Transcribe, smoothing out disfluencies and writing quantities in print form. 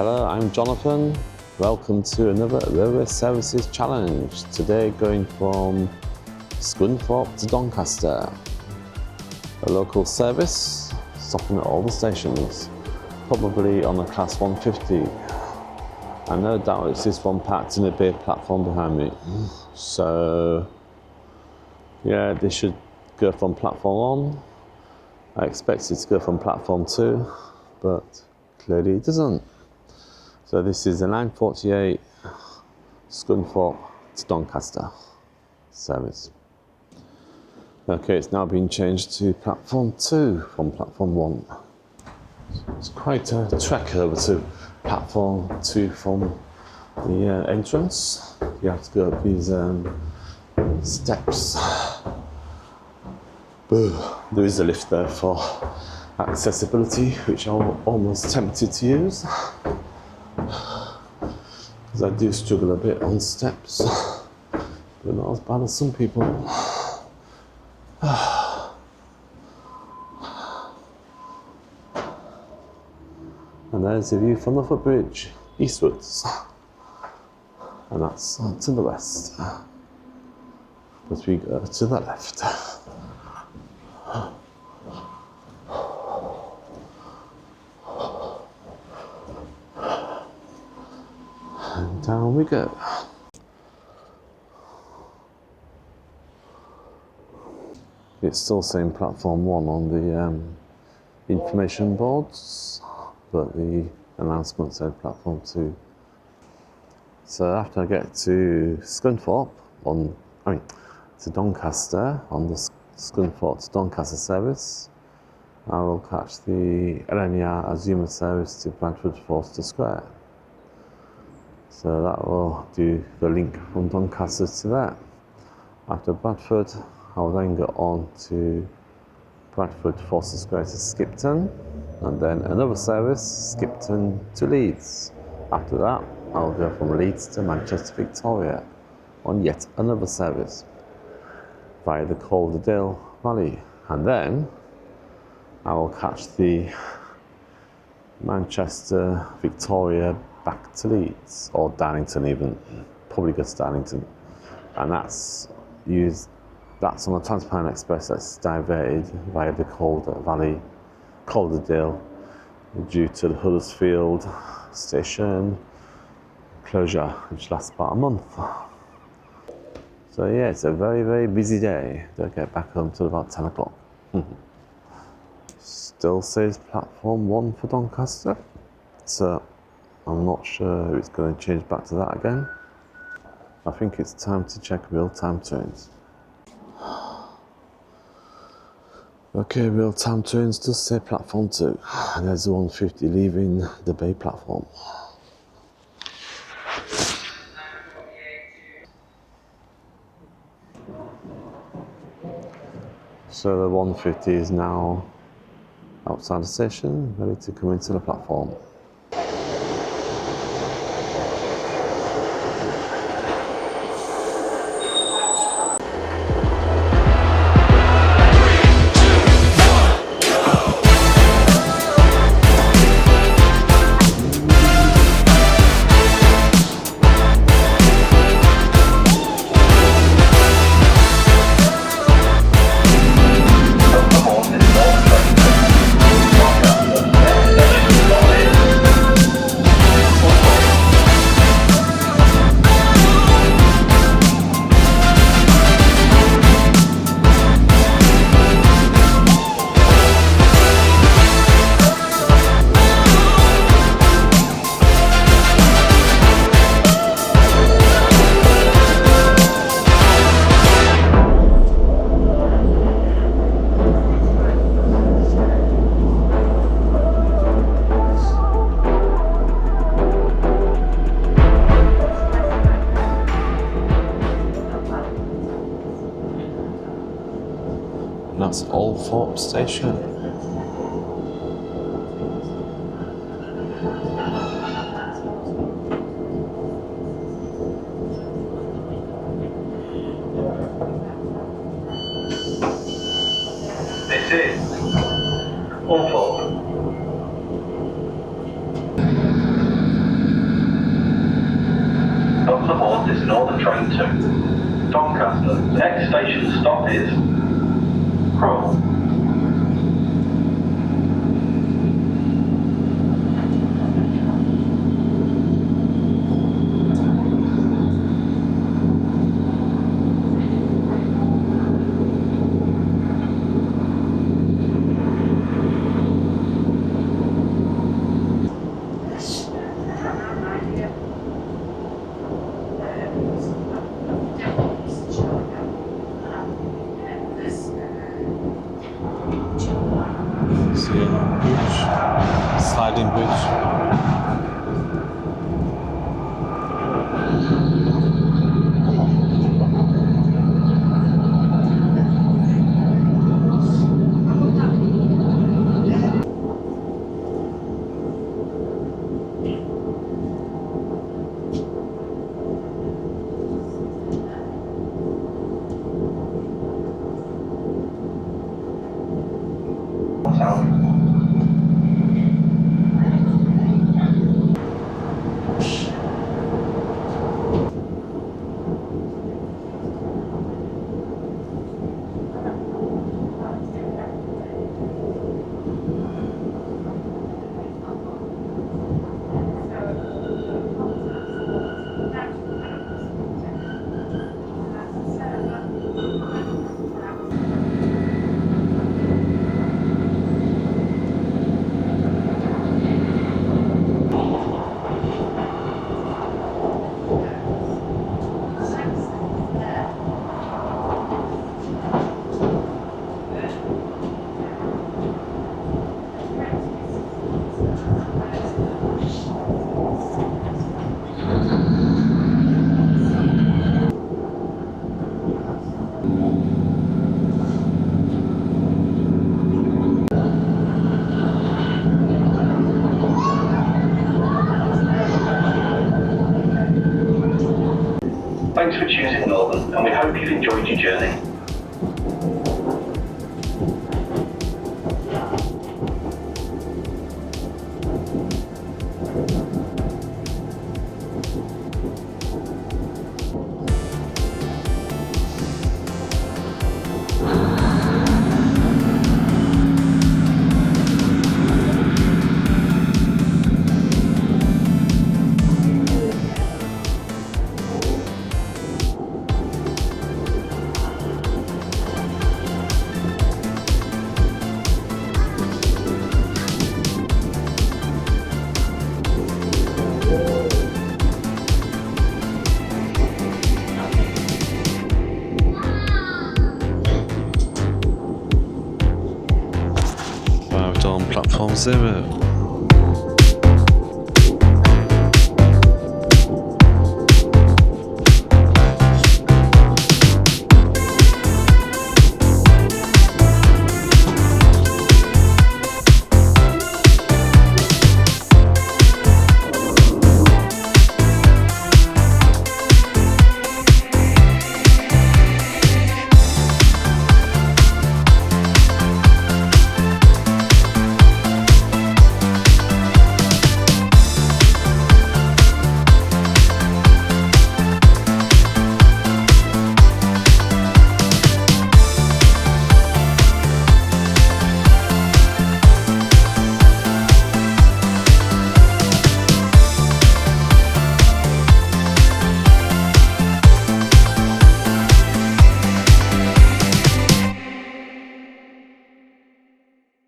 Hello, I'm Jonathan. Welcome to another Railway Services Challenge. Today going from Scunthorpe to Doncaster. A local service, stopping at all the stations, probably on a class 150. I no doubt it's this one packed in a big platform behind me. So yeah, this should go from platform 1. I expect it to go from platform 2, but clearly it doesn't. So this is a 9:48 Scunthorpe to Doncaster service. Okay, it's now been changed to platform 2 from platform 1. It's quite a trek over to platform 2 from the entrance. You have to go up these steps. There is a lift there for accessibility, which I'm almost tempted to use, because I do struggle a bit on steps, but not as bad as some people. And there's a view from the footbridge eastwards, and that's to the west, but we go to the left. And down we go. It's still saying platform 1 on the information boards, but the announcement said platform 2. So after I get to Scunthorpe to Doncaster on the Scunthorpe to Doncaster service, I will catch the LNER Azuma service to Bradford Forster Square. So that will do the link from Doncaster to there. After Bradford, I will then go on to Bradford Forster Square to Skipton, and then another service, Skipton to Leeds. After that, I'll go from Leeds to Manchester Victoria on yet another service via the Calderdale Valley, and then I will catch the Manchester Victoria back to Leeds, or Darlington even, probably go to Darlington, and that's on the Trans-Pennine Express that's diverted via the Calderdale, due to the Huddersfield station closure, which lasts about a month. So yeah, it's a very, very busy day. Don't get back home till about 10 o'clock. Still says platform 1 for Doncaster, so I'm not sure if it's going to change back to that again. I think it's time to check real-time trains. Okay, real-time trains does say platform 2, and there's the 150 leaving the Bay platform. So the 150 is now outside the station, ready to come into the platform. And that's Scunthorpe station. This is Scunthorpe. the train to Doncaster. The next station stop is Crow. Sliding bridge. Thanks for choosing Northern, and we hope you've enjoyed your journey. Arrived on platform 0.